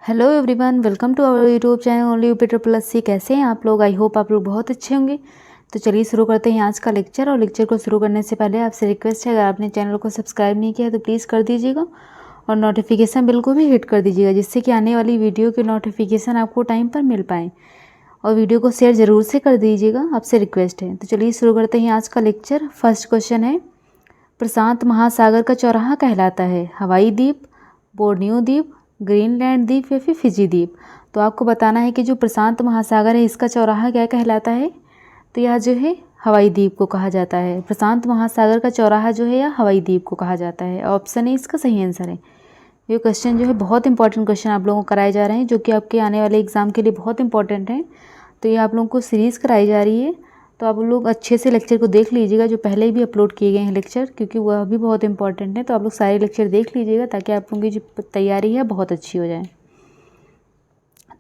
Hello everyone, welcome to our YouTube channel only UP triple S C. कैसे हैं आप लोग? आई होप आप लोग बहुत अच्छे होंगे। तो चलिए शुरू करते हैं आज का लेक्चर। और लेक्चर को शुरू करने से पहले आपसे रिक्वेस्ट है, अगर आपने चैनल को सब्सक्राइब नहीं किया है तो प्लीज़ कर दीजिएगा और नोटिफिकेशन बिल को भी हिट कर दीजिएगा, जिससे कि आने वाली वीडियो की नोटिफिकेशन आपको टाइम पर मिल पाए। और वीडियो को शेयर ज़रूर से कर दीजिएगा, आपसे रिक्वेस्ट है। तो चलिए शुरू करते हैं आज का लेक्चर। फर्स्ट क्वेश्चन है, प्रशांत महासागर का चौराहा कहलाता है हवाई द्वीप, बोर्नियो द्वीप, ग्रीनलैंड द्वीप या फिर फिजी द्वीप। तो आपको बताना है कि जो प्रशांत महासागर है इसका चौराहा क्या कहलाता है। तो यह जो है हवाई द्वीप को कहा जाता है। प्रशांत महासागर का चौराहा जो है यह हवाई द्वीप को कहा जाता है। ऑप्शन ए इसका सही आंसर है। ये क्वेश्चन जो है बहुत इंपॉर्टेंट क्वेश्चन आप लोगों को कराए जा रहे हैं, जो कि आपके आने वाले एग्जाम के लिए बहुत इंपॉर्टेंट हैं। तो ये आप लोगों को सीरीज़ कराई जा रही है, तो आप लोग अच्छे से लेक्चर को देख लीजिएगा, जो पहले भी अपलोड किए गए हैं लेक्चर, क्योंकि वह भी बहुत इंपॉर्टेंट है। तो आप लोग सारे लेक्चर देख लीजिएगा ताकि आप लोगों की जो तैयारी है बहुत अच्छी हो जाए।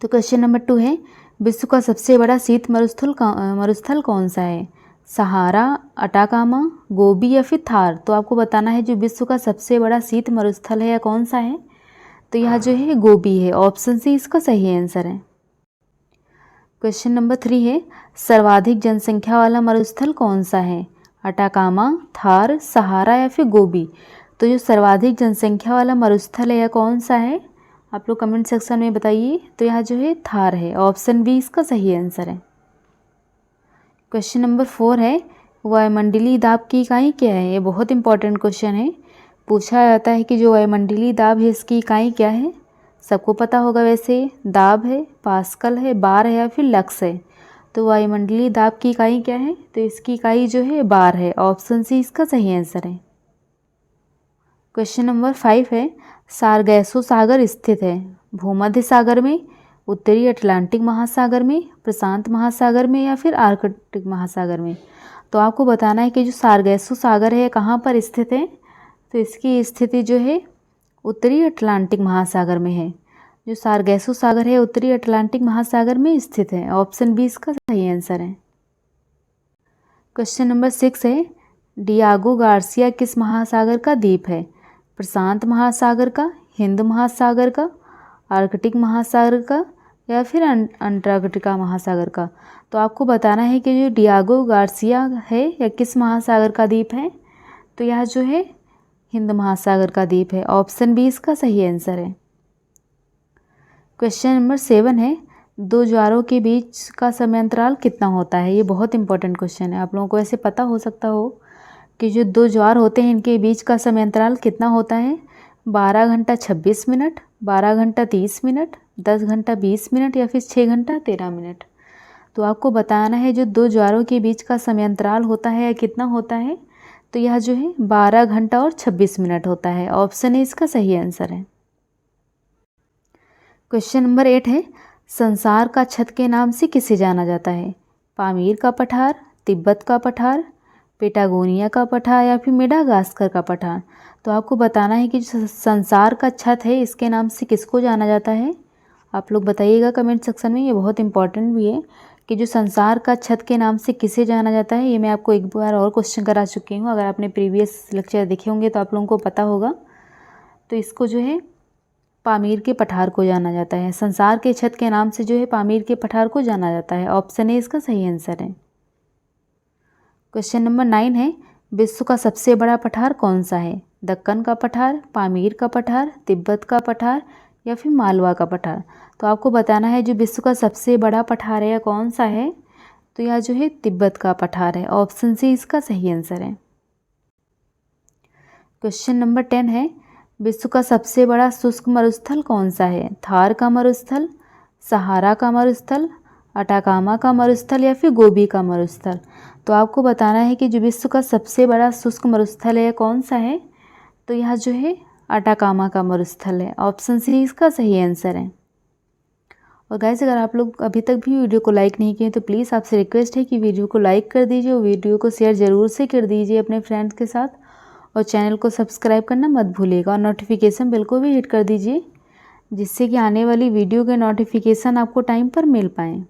तो क्वेश्चन नंबर 2 है, विश्व का सबसे बड़ा शीत मरुस्थल कौन सा है? सहारा, अटाकामा, गोबी या फिर थार। तो आपको बताना है जो विश्व का सबसे बड़ा शीत मरुस्थल है या कौन सा है। तो यह जो है गोबी है। ऑप्शन सी इसका सही आंसर है। क्वेश्चन नंबर 3 है, सर्वाधिक जनसंख्या वाला मरुस्थल कौन सा है? अटाकामा, थार, सहारा या फिर गोबी। तो जो सर्वाधिक जनसंख्या वाला मरुस्थल है यह कौन सा है, आप लोग कमेंट सेक्शन में बताइए। तो यह जो है थार है। ऑप्शन बी इसका सही आंसर है। क्वेश्चन नंबर 4 है, वायुमंडलीय दाब की इकाई क्या है? ये बहुत इंपॉर्टेंट क्वेश्चन है। पूछा जाता है कि जो वायुमंडलीय दाब है इसकी इकाई क्या है। सबको पता होगा वैसे, दाब है, पास्कल है, बार है या फिर लक्स है। तो वायुमंडलीय दाब की इकाई क्या है? तो इसकी इकाई जो है बार है। ऑप्शन सी इसका सही आंसर है। क्वेश्चन नंबर 5 है, सारगैसो सागर स्थित है भूमध्य सागर में, उत्तरी अटलांटिक महासागर में, प्रशांत महासागर में या फिर आर्कटिक महासागर में। तो आपको बताना है कि जो सारगैसो सागर है कहाँ पर स्थित है। तो इसकी स्थिति जो है उत्तरी अटलांटिक महासागर में है। जो सारगैसो सागर है उत्तरी अटलांटिक महासागर में स्थित है। ऑप्शन बी इसका सही आंसर है। क्वेश्चन नंबर 6 है, डियागो गार्सिया किस महासागर का द्वीप है? प्रशांत महासागर का, हिंद महासागर का, आर्कटिक महासागर का या फिर अंटार्कटिका महासागर का। तो आपको बताना है कि जो डियागो गार्सिया है यह किस महासागर का द्वीप है। तो यह जो है हिंद महासागर का द्वीप है। ऑप्शन बी इसका सही आंसर है। क्वेश्चन नंबर 7 है, दो ज्वारों के बीच का समयांतराल कितना होता है? ये बहुत इंपॉर्टेंट क्वेश्चन है। आप लोगों को ऐसे पता हो सकता हो कि जो दो ज्वार होते हैं इनके बीच का समयांतराल कितना होता है। 12 घंटा 26 मिनट, 12 घंटा 30 मिनट, 10 घंटा 20 मिनट या फिर 6 घंटा 13 मिनट। तो आपको बताना है जो दो ज्वारों के बीच का समयांतराल होता है या कितना होता है। तो यह जो है 12 घंटा और 26 मिनट होता है। ऑप्शन ए इसका सही आंसर है। क्वेश्चन नंबर 8 है, संसार का छत के नाम से किसे जाना जाता है? पामीर का पठार, तिब्बत का पठार, पेटागोनिया का पठार या फिर मेडागास्कर का पठार। तो आपको बताना है कि जो संसार का छत है इसके नाम से किसको जाना जाता है। आप लोग बताइएगा कमेंट सेक्शन में। ये बहुत इंपॉर्टेंट भी है कि जो संसार का छत के नाम से किसे जाना जाता है। ये मैं आपको एक बार और क्वेश्चन करा चुकी हूँ, अगर आपने प्रीवियस लेक्चर देखे होंगे तो आप लोगों को पता होगा। तो इसको जो है पामीर के पठार को जाना जाता है। संसार के छत के नाम से जो है पामीर के पठार को जाना जाता है। ऑप्शन ए इसका सही आंसर है। क्वेश्चन नंबर 9 है, विश्व का सबसे बड़ा पठार कौन सा है? दक्कन का पठार, पामीर का पठार, तिब्बत का पठार या फिर मालवा का पठार। तो आपको बताना है जो विश्व का सबसे बड़ा पठार है कौन सा है। तो यह जो है तिब्बत का पठार है। ऑप्शन सी इसका सही आंसर है। क्वेश्चन नंबर 10 है, विश्व का सबसे बड़ा शुष्क मरुस्थल कौन सा है? थार का मरुस्थल, सहारा का मरुस्थल, अटाकामा का मरुस्थल या फिर गोबी का मरुस्थल। तो आपको बताना है कि जो विश्व का सबसे बड़ा शुष्क मरुस्थल है कौन सा है। तो यह जो है अटाकामा का मरुस्थल है। ऑप्शन सी इसका सही आंसर है। और गाइस, अगर आप लोग अभी तक भी वीडियो को लाइक नहीं किए तो प्लीज़ आपसे रिक्वेस्ट है कि वीडियो को लाइक कर दीजिए और वीडियो को शेयर ज़रूर से कर दीजिए अपने फ्रेंड्स के साथ। और चैनल को सब्सक्राइब करना मत भूलिएगा और नोटिफिकेशन बेल को भी हिट कर दीजिए, जिससे कि आने वाली वीडियो के नोटिफिकेशन आपको टाइम पर मिल पाएँ।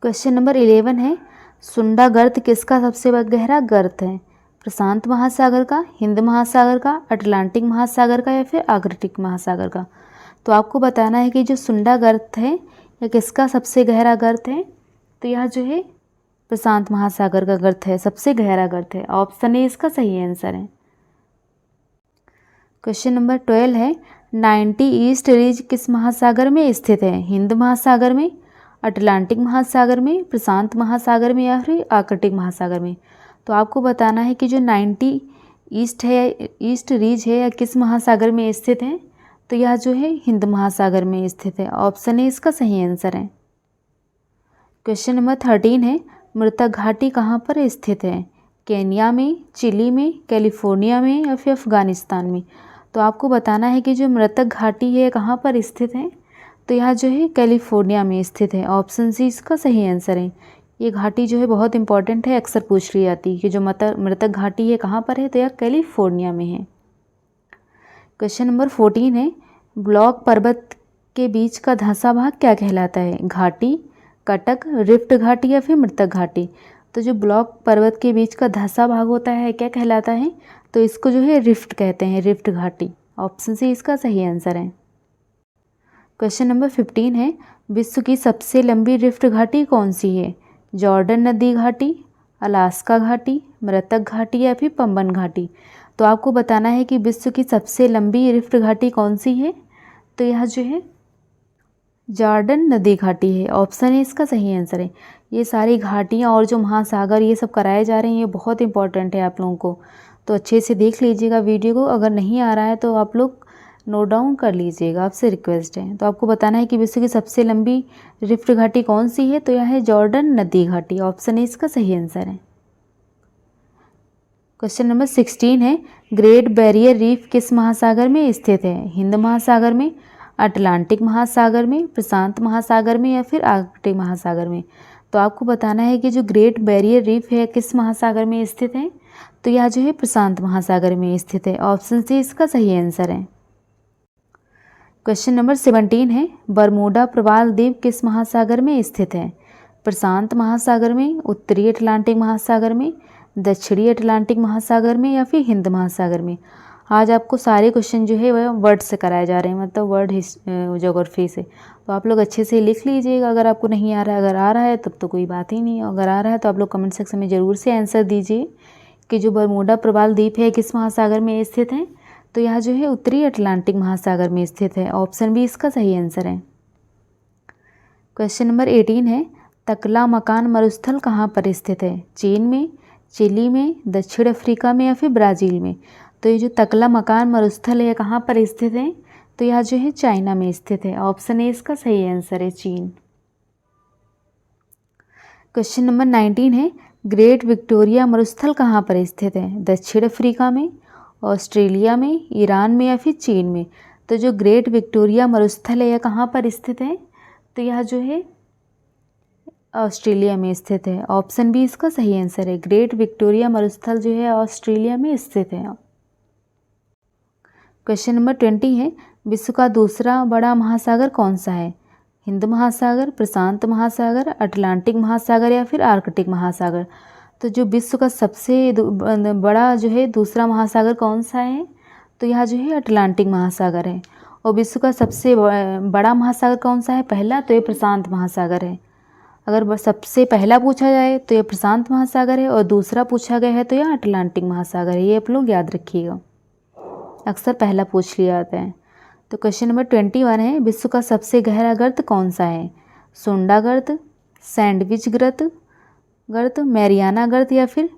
क्वेश्चन नंबर 11 है, सुंडा गर्त किसका सबसे गहरा गर्त है? प्रशांत महासागर का, हिंद महासागर का, अटलांटिक महासागर का या फिर आर्कटिक महासागर का। तो आपको बताना है कि जो सुंडा गर्त है यह किसका सबसे गहरा गर्त है। तो यह जो है प्रशांत महासागर का गर्त है, सबसे गहरा गर्त है। ऑप्शन ए इसका सही आंसर है। क्वेश्चन नंबर 12 है 90 ईस्ट रिज किस महासागर में स्थित है। हिंद महासागर में, अटलांटिक महासागर में, प्रशांत महासागर में या फिर आर्कटिक महासागर में। तो आपको बताना है कि जो 90 ईस्ट रीज है या किस महासागर में स्थित है। तो यह जो है हिंद महासागर में स्थित है। ऑप्शन ए इसका सही आंसर है। क्वेश्चन नंबर 13 है मृतक घाटी कहाँ पर स्थित है। केन्या में, चिली में, कैलिफोर्निया में या फिर अफगानिस्तान में। तो आपको बताना है कि जो मृतक घाटी है कहाँ पर स्थित है। तो यह जो है कैलिफोर्निया में स्थित है। ऑप्शन सी इसका सही आंसर है। ये घाटी जो है बहुत इंपॉर्टेंट है, अक्सर पूछ ली जाती है कि जो मृतक घाटी है कहाँ पर है। तो यह कैलिफोर्निया में है। क्वेश्चन नंबर 14 है ब्लॉक पर्वत के बीच का धंसा भाग क्या कहलाता है। घाटी, कटक, रिफ्ट घाटी या फिर मृतक घाटी। तो जो ब्लॉक पर्वत के बीच का धंसा भाग होता है क्या कहलाता है। तो इसको जो है रिफ्ट कहते हैं, रिफ्ट घाटी। ऑप्शन सी इसका सही आंसर है। क्वेश्चन नंबर 15 है विश्व की सबसे लंबी रिफ्ट घाटी कौन सी है। जॉर्डन नदी घाटी, अलास्का घाटी, मृतक घाटी या फिर पंबन घाटी। तो आपको बताना है कि विश्व की सबसे लंबी रिफ्ट घाटी कौन सी है। तो यह जो है जॉर्डन नदी घाटी है। ऑप्शन ए इसका सही आंसर है। ये सारी घाटियाँ और जो महासागर ये सब कराए जा रहे हैं ये बहुत इंपॉर्टेंट है आप लोगों को, तो अच्छे से देख लीजिएगा वीडियो को। अगर नहीं आ रहा है तो आप लोग नोट डाउन कर लीजिएगा, आपसे रिक्वेस्ट है। तो आपको बताना है कि विश्व की सबसे लंबी रिफ्ट घाटी कौन सी है। तो यह है जॉर्डन नदी घाटी। ऑप्शन ए इसका सही आंसर है। क्वेश्चन नंबर 16 है ग्रेट बैरियर रीफ किस महासागर में स्थित है। हिंद महासागर में, अटलांटिक महासागर में, प्रशांत महासागर में या फिर आर्कटिक महासागर में। तो आपको बताना है कि जो ग्रेट बैरियर रीफ है किस महासागर में स्थित है। तो यह जो है प्रशांत महासागर में स्थित है। ऑप्शन सी इसका सही आंसर है। क्वेश्चन नंबर 17 है बरमूडा प्रवाल द्वीप किस महासागर में स्थित है। प्रशांत महासागर में, उत्तरी अटलांटिक महासागर में, दक्षिणी अटलांटिक महासागर में या फिर हिंद महासागर में। आज आपको सारे क्वेश्चन जो है वह वर्ड से कराए जा रहे हैं, मतलब वर्ड ज्योग्राफी से। तो आप लोग अच्छे से लिख लीजिएगा अगर आपको नहीं आ रहा है। अगर आ रहा है तब तो कोई बात ही नहीं है, अगर आ रहा है तो आप लोग कमेंट सेक्शन में ज़रूर से आंसर दीजिए कि जो बरमूडा प्रवाल द्वीप है किस महासागर में स्थित है। तो यह जो है उत्तरी अटलांटिक महासागर में स्थित है। ऑप्शन बी इसका सही आंसर है। क्वेश्चन नंबर 18 है तकला मकान मरुस्थल कहाँ पर स्थित है। चीन में, चिली में, दक्षिण अफ्रीका में या फिर ब्राज़ील में। तो ये जो तकला मकान मरुस्थल है कहाँ पर स्थित है। तो यह जो है चाइना में स्थित है। ऑप्शन ए इसका सही आंसर है, चीन। क्वेश्चन नंबर 19 है ग्रेट विक्टोरिया मरुस्थल कहाँ पर स्थित है। दक्षिण अफ्रीका में, ऑस्ट्रेलिया में, ईरान में या फिर चीन में। तो जो ग्रेट विक्टोरिया मरुस्थल है यह कहाँ पर स्थित है। तो यह जो है ऑस्ट्रेलिया में स्थित है। ऑप्शन बी इसका सही आंसर है। ग्रेट विक्टोरिया मरुस्थल जो है ऑस्ट्रेलिया में स्थित है। क्वेश्चन नंबर 20 है विश्व का दूसरा बड़ा महासागर कौन सा है। हिंद महासागर, प्रशांत महासागर, अटलांटिक महासागर या फिर आर्कटिक महासागर। तो जो विश्व का सबसे बड़ा जो है दूसरा महासागर कौन सा है। तो यह जो है अटलांटिक महासागर है। और विश्व का सबसे बड़ा महासागर कौन सा है। पहला तो ये प्रशांत महासागर है। अगर सबसे पहला पूछा जाए तो यह प्रशांत महासागर है और दूसरा पूछा गया है तो यह अटलांटिक महासागर है। ये आप लोग याद रखिएगा, अक्सर पहला पूछ लिया जाता है। तो क्वेश्चन नंबर 21 है विश्व का सबसे गहरा गर्त कौन सा है। सुंडा गर्त, सैंडविच गर्त, मैरियाना गर्त या फिर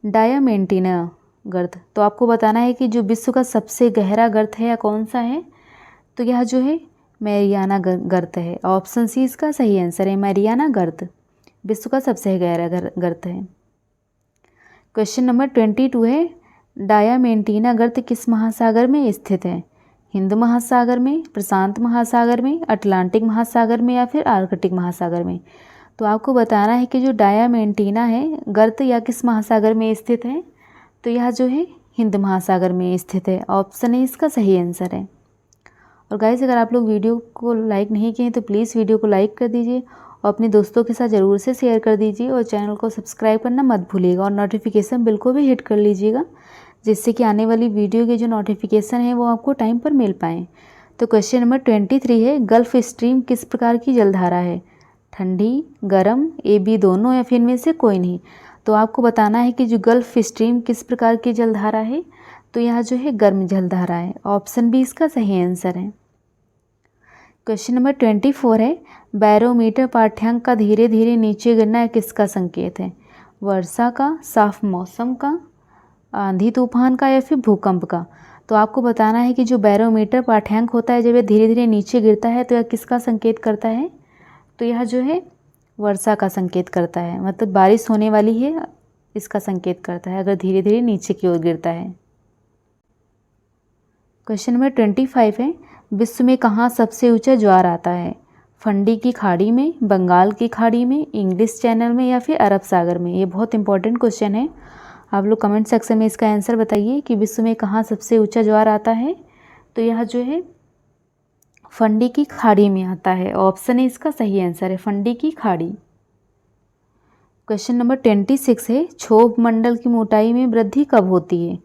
डायमेंटिना गर्त। तो आपको बताना है कि जो विश्व का सबसे गहरा गर्त है या कौन सा है। तो यह जो है मैरियाना गर्त है। ऑप्शन सी इसका सही आंसर है। मैरियाना गर्त विश्व का सबसे गहरा गर्त है। क्वेश्चन नंबर 22 है डायमेंटिना गर्त किस महासागर में स्थित है। हिंद महासागर में, प्रशांत महासागर में, अटलांटिक महासागर में या फिर आर्कटिक महासागर में। तो आपको बताना है कि जो डायमेंटिना है गर्त या किस महासागर में स्थित है। तो यह जो है हिंद महासागर में स्थित है। ऑप्शन ए इसका सही आंसर है। और गाइस अगर आप लोग वीडियो को लाइक नहीं किए हैं तो प्लीज़ वीडियो को लाइक कर दीजिए और अपने दोस्तों के साथ ज़रूर से शेयर कर दीजिए और चैनल को सब्सक्राइब करना मत भूलिएगा और नोटिफिकेशन बिल को भी हिट कर लीजिएगा, जिससे कि आने वाली वीडियो के जो नोटिफिकेशन है वो आपको टाइम पर मिल पाएँ। तो क्वेश्चन नंबर 23 है, गल्फ स्ट्रीम किस प्रकार की जलधारा है? ठंडी, गर्म, ए बी दोनों या फिर इनमें से कोई नहीं। तो आपको बताना है कि जो गल्फ स्ट्रीम किस प्रकार की जलधारा है, तो यह जो है गर्म जलधारा है। ऑप्शन बी इसका सही आंसर है। क्वेश्चन नंबर 24 है, बैरोमीटर पाठ्यांक का धीरे धीरे नीचे गिरना किसका संकेत है? वर्षा का, साफ मौसम का, आंधी तूफान का या फिर भूकंप का? तो आपको बताना है कि जो बैरोमीटर पाठ्यांक होता है जब ये धीरे धीरे नीचे गिरता है तो यह किसका संकेत करता है? तो यह जो है वर्षा का संकेत करता है, मतलब बारिश होने वाली है इसका संकेत करता है अगर धीरे धीरे नीचे की ओर गिरता है। क्वेश्चन नंबर 25 है, विश्व में कहाँ सबसे ऊंचा ज्वार आता है? फंडी की खाड़ी में, बंगाल की खाड़ी में, इंग्लिश चैनल में या फिर अरब सागर में? ये बहुत इंपॉर्टेंट क्वेश्चन है, आप लोग कमेंट सेक्शन में इसका आंसर बताइए कि विश्व में कहाँ सबसे ऊंचा ज्वार आता है। तो यह जो है फंडी की खाड़ी में आता है। ऑप्शन ए इसका सही आंसर है, फंडी की खाड़ी। क्वेश्चन नंबर 26 है, क्षोभ मंडल की मोटाई में वृद्धि कब होती है?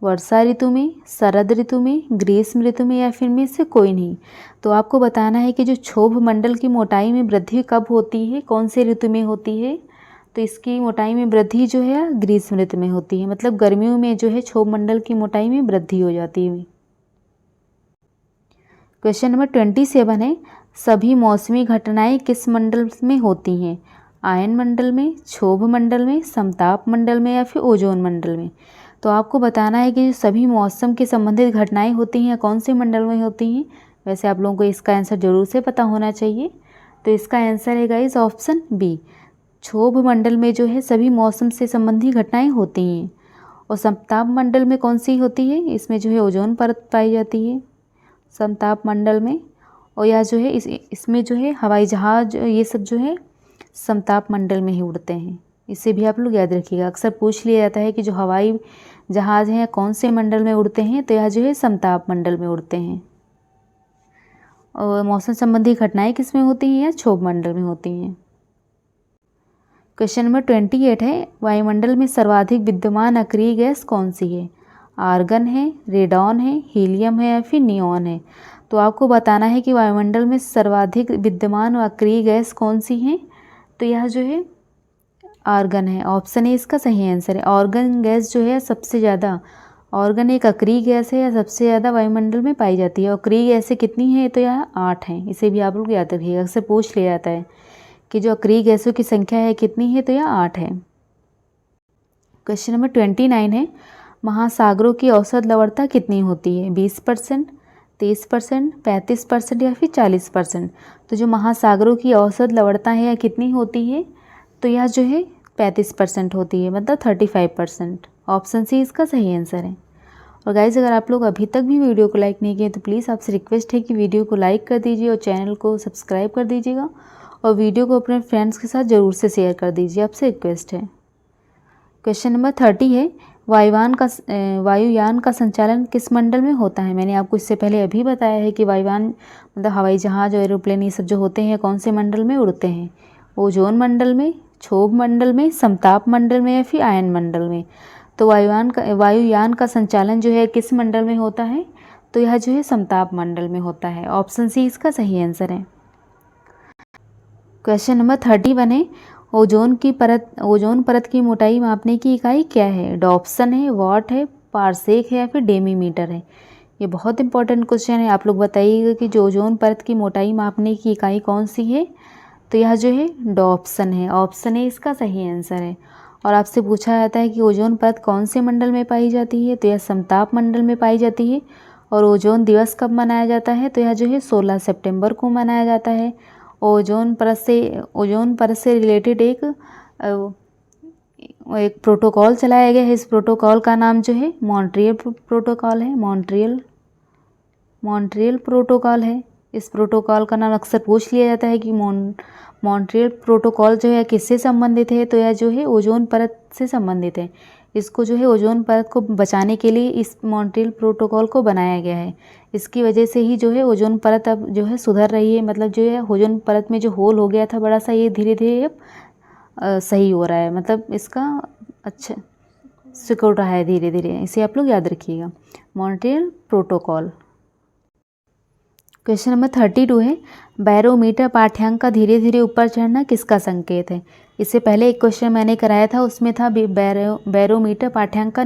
वर्षा ऋतु में, शरद ऋतु में, ग्रीष्म ऋतु में या फिर में से कोई नहीं? तो आपको बताना है कि जो क्षोभ मंडल की मोटाई में वृद्धि कब होती है, कौन से ऋतु में होती है? तो इसकी मोटाई में वृद्धि जो है ग्रीष्म ऋतु में होती है, मतलब गर्मियों में जो है क्षोभ मंडल की मोटाई में वृद्धि हो जाती है। क्वेश्चन नंबर 27 है, सभी मौसमी घटनाएं किस मंडल में होती हैं? आयन मंडल में, क्षोभ मंडल में, समताप मंडल में या फिर ओजोन मंडल में? तो आपको बताना है कि सभी मौसम के संबंधित घटनाएं होती हैं कौन से मंडल में होती हैं। वैसे आप लोगों को इसका आंसर जरूर से पता होना चाहिए। तो इसका आंसर है गाइस ऑप्शन बी, क्षोभ मंडल में जो है सभी मौसम से संबंधित घटनाएं होती हैं। और समताप मंडल में कौन सी होती है? इसमें जो है ओजोन परत पाई जाती है समताप मंडल में। और यह जो है इसमें जो है हवाई जहाज ये सब जो है समताप मंडल में ही उड़ते हैं। इसे भी आप लोग याद रखिएगा, अक्सर पूछ लिया जाता है कि जो हवाई जहाज हैं कौन से मंडल में उड़ते हैं, तो यह जो है समताप मंडल में उड़ते हैं। और मौसम संबंधी घटनाएं किस में होती हैं? या क्षोभ मंडल में होती हैं। क्वेश्चन नंबर 28 है, वायुमंडल में सर्वाधिक विद्यमान अक्रिय गैस कौन सी है? आर्गन है, रेडॉन है, हीलियम है या फिर नियॉन है? तो आपको बताना है कि वायुमंडल में सर्वाधिक विद्यमान अक्रिय गैस कौन सी है? तो यह जो है आर्गन है। ऑप्शन ए इसका सही आंसर है। आर्गन गैस जो है सबसे ज़्यादा, आर्गन एक अक्रिय गैस है या सबसे ज़्यादा वायुमंडल में पाई जाती है। और अक्रिय गैसें कितनी हैं? तो यह 8 हैं। इसे भी आप लोग याद रखिएगा, अक्सर पूछ लिया जाता है कि जो अक्रिय गैसों की संख्या है कितनी है, तो यह 8 है। क्वेश्चन नंबर 29 है, महासागरों की औसत लवणता कितनी होती है? 20%, 30%, 35% या फिर 40%? तो जो महासागरों की औसत लवणता है यह कितनी होती है? तो यह जो है 35% होती है, मतलब 35%। ऑप्शन सी इसका सही आंसर है। और गाइज़ अगर आप लोग अभी तक भी वीडियो को लाइक नहीं किए तो प्लीज़ आपसे रिक्वेस्ट है कि वीडियो को लाइक कर दीजिए और चैनल को सब्सक्राइब कर दीजिएगा और वीडियो को अपने फ्रेंड्स के साथ ज़रूर से शेयर कर दीजिए, आपसे रिक्वेस्ट है। क्वेश्चन नंबर 30 है, वायुयान का संचालन किस मंडल में होता है? मैंने आपको इससे पहले अभी बताया है कि वायुयान मतलब हवाई जहाज और एरोप्लेन ये सब जो होते हैं कौन से मंडल में उड़ते हैं? ओजोन मंडल में, क्षोभ मंडल में, समताप मंडल में या फिर आयन मंडल में? तो वायुयान का संचालन जो है किस मंडल में होता है? तो यह जो है समताप मंडल में होता है। ऑप्शन सी इसका सही आंसर है। क्वेश्चन नंबर 31 है, ओजोन परत की मोटाई मापने की इकाई क्या है? डॉप्सन है, वॉट है, पारसेक है या फिर डेमीमीटर है? ये बहुत इंपॉर्टेंट क्वेश्चन है, आप लोग बताइएगा कि जो ओजोन परत की मोटाई मापने की इकाई कौन सी है? तो यह जो है डॉप्सन है। ऑप्शन ए इसका सही आंसर है। और आपसे पूछा जाता है कि ओजोन परत कौन से मंडल में पाई जाती है? तो यह समताप मंडल में पाई जाती है। और ओजोन दिवस कब मनाया जाता है? तो यह जो है 16 सितंबर को मनाया जाता है। ओजोन परत से रिलेटेड एक प्रोटोकॉल चलाया गया है। इस प्रोटोकॉल का नाम जो है मॉन्ट्रियल प्रोटोकॉल है। मॉन्ट्रियल प्रोटोकॉल है। इस प्रोटोकॉल का नाम अक्सर पूछ लिया जाता है कि मॉन्ट्रियल प्रोटोकॉल जो है किससे संबंधित है? तो यह जो है ओजोन परत से संबंधित है। इसको जो है ओजोन परत को बचाने के लिए इस मॉन्ट्रियल प्रोटोकॉल को बनाया गया है। इसकी वजह से ही जो है ओजोन परत अब जो है सुधर रही है, मतलब जो है ओजोन परत में जो होल हो गया था बड़ा सा, ये धीरे धीरे अब सही हो रहा है, मतलब इसका अच्छा सिकुड़ रहा है धीरे धीरे। इसे आप लोग याद रखिएगा, मॉन्ट्रियल प्रोटोकॉल। क्वेश्चन नंबर 32 है, बैरोमीटर पाठ्यांक का धीरे धीरे ऊपर चढ़ना किसका संकेत है। इससे पहले एक क्वेश्चन मैंने कराया था, उसमें था बैरोमीटर पाठ्यांक का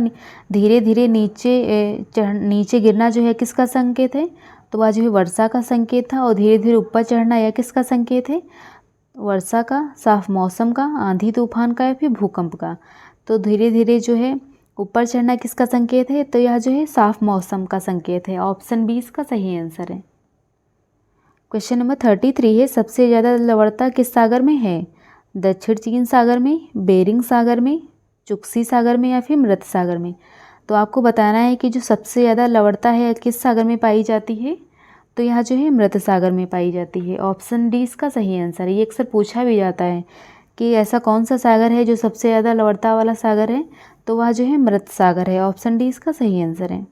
धीरे धीरे नीचे गिरना जो है किसका संकेत है। तो वह जो है वर्षा का संकेत था। और धीरे धीरे ऊपर चढ़ना यह किसका संकेत है, वर्षा का, साफ मौसम का, आंधी तूफान का या फिर भूकंप का। तो धीरे धीरे जो है ऊपर चढ़ना किसका संकेत है, तो यह जो है साफ मौसम का संकेत है। ऑप्शन बी इसका सही आंसर है। क्वेश्चन नंबर 33 है, सबसे ज़्यादा लवणता किस सागर में है। दक्षिण चीन सागर में, बेरिंग सागर में, चुक्सी सागर में या फिर मृत सागर में। तो आपको बताना है कि जो सबसे ज़्यादा लवणता है किस सागर में पाई जाती है। तो यह जो है मृत सागर में पाई जाती है। ऑप्शन डी इसका सही आंसर है। ये अक्सर पूछा भी जाता है कि ऐसा कौन सा सागर है जो सबसे ज़्यादा लवणता वाला सागर है। तो वह जो है मृत सागर है। ऑप्शन डी इसका सही आंसर है।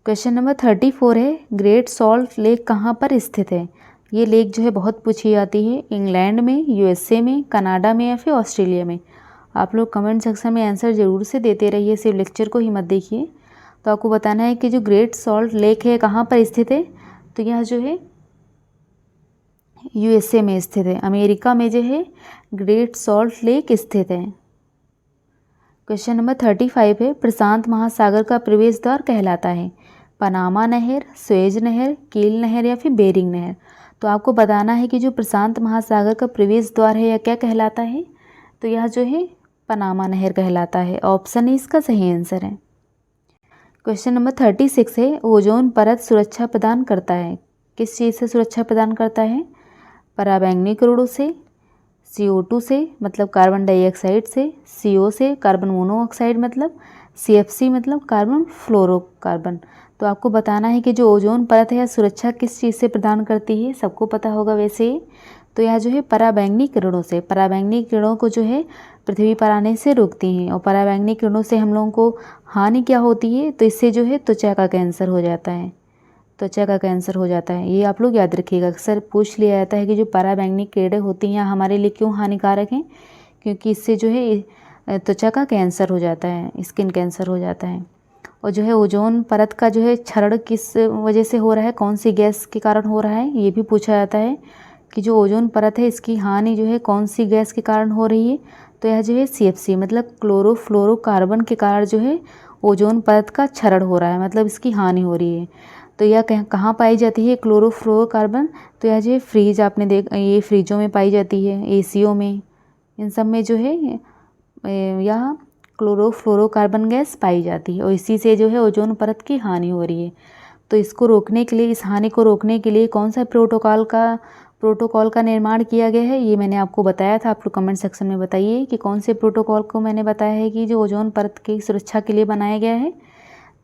क्वेश्चन नंबर 34 है, ग्रेट सॉल्ट लेक कहाँ पर स्थित है। ये लेक जो है बहुत पूछी जाती है, इंग्लैंड में, यूएसए में, कनाडा में या फिर ऑस्ट्रेलिया में। आप लोग कमेंट सेक्शन में आंसर ज़रूर से देते रहिए, सिर्फ लेक्चर को ही मत देखिए। तो आपको बताना है कि जो ग्रेट सॉल्ट लेक है कहाँ पर स्थित है। तो यह जो है यूएसए में स्थित है, अमेरिका में जो है ग्रेट सॉल्ट लेक स्थित है। क्वेश्चन नंबर 35 है, प्रशांत महासागर का प्रवेश द्वार कहलाता है पनामा नहर, सुएज नहर, कील नहर या फिर बेरिंग नहर। तो आपको बताना है कि जो प्रशांत महासागर का प्रवेश द्वार है यह क्या कहलाता है। तो यह जो है पनामा नहर कहलाता है। ऑप्शन ए इसका सही आंसर है। क्वेश्चन नंबर 36 है, ओजोन परत सुरक्षा प्रदान करता है, किस चीज़ से सुरक्षा प्रदान करता है। पराबैंगनी किरणों से, CO2 से मतलब कार्बन डाइऑक्साइड से, CO से कार्बन मोनोऑक्साइड मतलब, CFC मतलब कार्बन फ्लोरोकार्बन। तो आपको बताना है कि जो ओजोन परत है यह सुरक्षा किस चीज़ से प्रदान करती है। सबको पता होगा वैसे। तो यह जो है पराबैंगनी किरणों से, पराबैंगनी किरणों को जो है पृथ्वी पर आने से रोकती हैं। और पराबैंगनी किरणों से हम लोगों को हानि क्या होती है, तो इससे जो है त्वचा का कैंसर हो जाता है, त्वचा का कैंसर हो जाता है। ये आप लोग याद रखिएगा, अक्सर पूछ लिया जाता है कि जो पराबैंगनी किरणें होती हैं हमारे लिए क्यों हानिकारक हैं। क्योंकि इससे जो है त्वचा का कैंसर हो जाता है, स्किन कैंसर हो जाता है। और जो है ओजोन परत का जो है क्षरण किस वजह से हो रहा है, कौन सी गैस के कारण हो रहा है, ये भी पूछा जाता है कि जो ओजोन परत है इसकी हानि जो है कौन सी गैस के कारण हो रही है। तो यह जो है CFC मतलब क्लोरोफ्लोरोकार्बन के कारण जो है ओजोन परत का क्षरण हो रहा है, मतलब इसकी हानि हो रही है। तो यह कहाँ पाई जाती है क्लोरोफ्लोरोकार्बन। तो यह जो है फ्रीज आपने ये फ्रीजों में पाई जाती है, ACO में, इन सब में जो है यह क्लोरोफ्लोरोकार्बन गैस पाई जाती है। और इसी से जो है ओजोन परत की हानि हो रही है। तो इसको रोकने के लिए, इस हानि को रोकने के लिए कौन सा प्रोटोकॉल का निर्माण किया गया है, ये मैंने आपको बताया था। आप लोग कमेंट सेक्शन में बताइए कि कौन से प्रोटोकॉल को मैंने बताया है कि जो ओजोन परत की सुरक्षा के लिए बनाया गया है।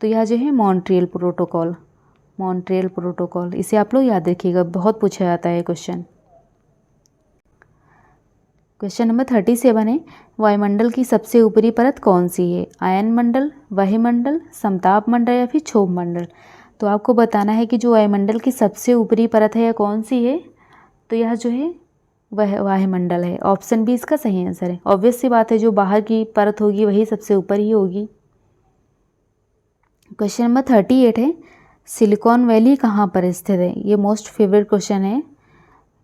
तो यह जो है मॉन्ट्रियल प्रोटोकॉल, इसे आप लोग याद रखिएगा, बहुत पूछा जाता है क्वेश्चन। क्वेश्चन नंबर 37 है, वायुमंडल की सबसे ऊपरी परत कौन सी है। आयन मंडल, वायुमंडल, समताप मंडल या फिर क्षोभ मंडल। तो आपको बताना है कि जो वायुमंडल की सबसे ऊपरी परत है यह कौन सी है। तो यह जो है वह वायुमंडल है। ऑप्शन बी इसका सही आंसर है। ऑब्वियस सी बात है, जो बाहर की परत होगी वही सबसे ऊपर ही होगी। क्वेश्चन नंबर 38 है, सिलिकॉन वैली कहाँ पर स्थित है। ये मोस्ट फेवरेट क्वेश्चन है।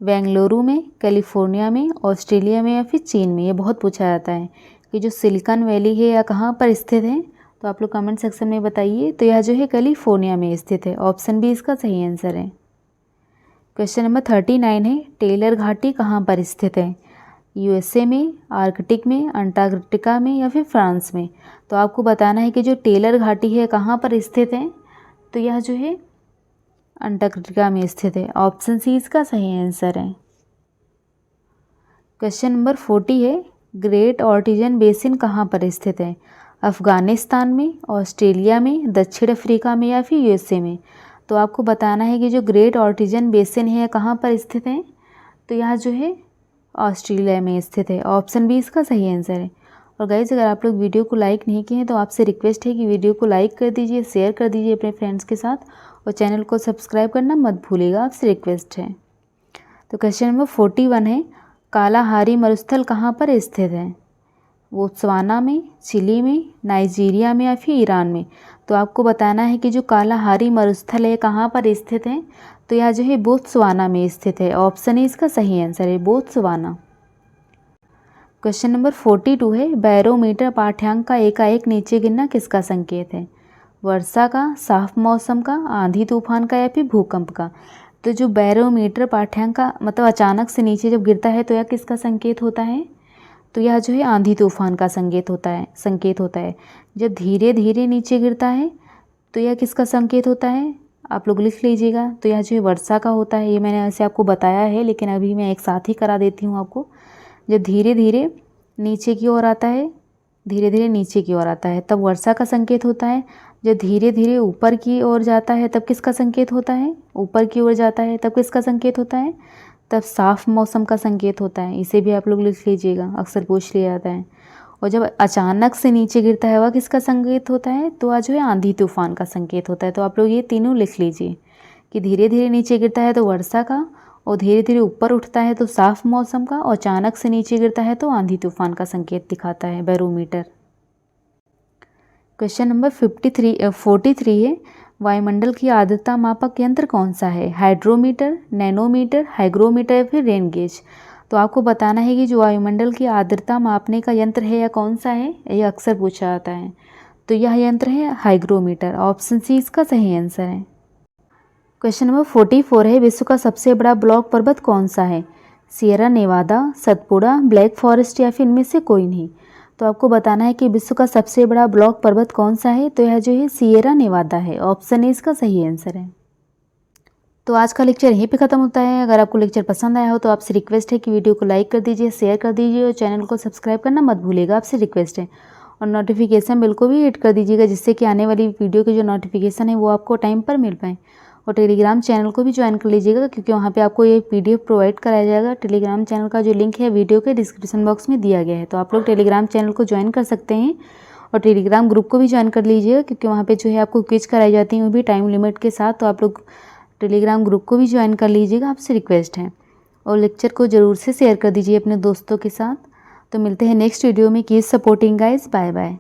बेंगलुरु में, कैलिफोर्निया में, ऑस्ट्रेलिया में या फिर चीन में। ये बहुत पूछा जाता है कि जो सिलिकॉन वैली है यह कहाँ पर स्थित है। तो आप लोग कमेंट सेक्शन में बताइए। तो यह जो है कैलिफोर्निया में स्थित है। ऑप्शन बी इसका सही आंसर है। क्वेश्चन नंबर 39 है, टेलर घाटी कहाँ पर स्थित है। USA में, आर्कटिक में, अंटार्कटिका में या फिर फ्रांस में। तो आपको बताना है कि जो टेलर घाटी है कहाँ पर स्थित है। तो यह जो है अंटार्कटिका में स्थित है। ऑप्शन सी इसका सही आंसर है। क्वेश्चन नंबर 40 है, ग्रेट ऑर्टिजन बेसिन कहाँ पर स्थित है। अफ़गानिस्तान में, ऑस्ट्रेलिया में, दक्षिण अफ्रीका में या फिर USA में। तो आपको बताना है कि जो ग्रेट ऑर्टिजन बेसिन है कहाँ पर स्थित है। तो यह जो है ऑस्ट्रेलिया में स्थित है। ऑप्शन बी इसका सही आंसर है। और गाइज, अगर आप लोग वीडियो को लाइक नहीं किए हैं तो आपसे रिक्वेस्ट है कि वीडियो को लाइक कर दीजिए, शेयर कर दीजिए अपने फ्रेंड्स के साथ, और चैनल को सब्सक्राइब करना मत भूलिएगा, आपसे रिक्वेस्ट है। तो क्वेश्चन नंबर 41 है, कालाहारी मरुस्थल कहाँ पर स्थित है। बोत्सवाना में, चिली में, नाइजीरिया में या फिर ईरान में। तो आपको बताना है कि जो कालाहारी मरुस्थल है कहाँ पर स्थित है, तो यह जो है बोत्सवाना में स्थित है। ऑप्शन ए इसका सही आंसर है, बोत्सवाना। क्वेश्चन नंबर 42 है, बैरोमीटर पाठ्यांक का एकाएक नीचे गिरना किसका संकेत है? वर्षा का, साफ मौसम का, आंधी तूफान का या फिर भूकंप का? तो जो बैरोमीटर पाठ्यांक का मतलब अचानक से नीचे जब गिरता है तो यह किसका संकेत होता है? तो यह जो है आंधी तूफान का संकेत होता है। जब धीरे धीरे नीचे गिरता है तो यह किसका संकेत होता है? आप लोग लिख लीजिएगा। तो यह जो है वर्षा का होता है। ये मैंने ऐसे आपको बताया है, लेकिन अभी मैं एक साथ ही करा देती हूँ आपको। जब धीरे धीरे नीचे की ओर आता है, धीरे धीरे नीचे की ओर आता है तब वर्षा का संकेत होता है। जब धीरे धीरे ऊपर की ओर जाता है तब किसका संकेत होता है? ऊपर की ओर जाता है तब किसका संकेत होता है? तब साफ मौसम का संकेत होता है। इसे भी आप लोग लिख लीजिएगा, अक्सर पूछ लिया जाता है। और जब अचानक से नीचे गिरता है वह किसका संकेत होता है? तो वह जो है आंधी तूफान का संकेत होता है। तो आप लोग ये तीनों लिख लीजिए कि धीरे धीरे नीचे गिरता है तो वर्षा का, और धीरे धीरे ऊपर उठता है तो साफ मौसम का, और अचानक से नीचे गिरता है तो आंधी तूफान का संकेत दिखाता है बैरोमीटर। क्वेश्चन नंबर 43 है, वायुमंडल की आर्द्रता मापक यंत्र कौन सा है? हाइड्रोमीटर, नैनोमीटर, हाइग्रोमीटर या फिर रेन गेज? तो आपको बताना है कि जो वायुमंडल की आर्द्रता मापने का यंत्र है यह कौन सा है? यह अक्सर पूछा जाता है। तो यह यंत्र है हाइग्रोमीटर। ऑप्शन सी इसका सही आंसर है। क्वेश्चन नंबर 44 है, विश्व का सबसे बड़ा ब्लॉक पर्वत कौन सा है? Sierra Nevada, Satpura, Black Forest या फिर इनमें से कोई नहीं? तो आपको बताना है कि विश्व का सबसे बड़ा ब्लॉक पर्वत कौन सा है? तो यह जो है सियरा नेवादा है। ऑप्शन ए इसका सही आंसर है। तो आज का लेक्चर यहीं पे ख़त्म होता है। अगर आपको लेक्चर पसंद आया हो तो आपसे रिक्वेस्ट है कि वीडियो को लाइक कर दीजिए, शेयर कर दीजिए और चैनल को सब्सक्राइब करना मत भूलिएगा, आपसे रिक्वेस्ट है। और नोटिफिकेशन बिल को भी हिट कर दीजिएगा, जिससे कि आने वाली वीडियो की जो नोटिफिकेशन है वो आपको टाइम पर मिल पाए। और टेलीग्राम चैनल को भी ज्वाइन कर लीजिएगा, क्योंकि वहाँ पे आपको ये PDF प्रोवाइड कराया जाएगा। टेलीग्राम चैनल का जो लिंक है वीडियो के डिस्क्रिप्शन बॉक्स में दिया गया है, तो आप लोग टेलीग्राम चैनल को ज्वाइन कर सकते हैं। और टेलीग्राम ग्रुप को भी ज्वाइन कर लीजिएगा, क्योंकि वहाँ पे जो है आपको क्विज कराई जाती हैं, वो भी टाइम लिमिट के साथ। तो आप लोग टेलीग्राम ग्रुप को भी ज्वाइन कर लीजिएगा, आपसे रिक्वेस्ट है। और लेक्चर को ज़रूर से शेयर कर दीजिए अपने दोस्तों के साथ। तो मिलते हैं नेक्स्ट वीडियो में। Keep supporting guys, bye bye.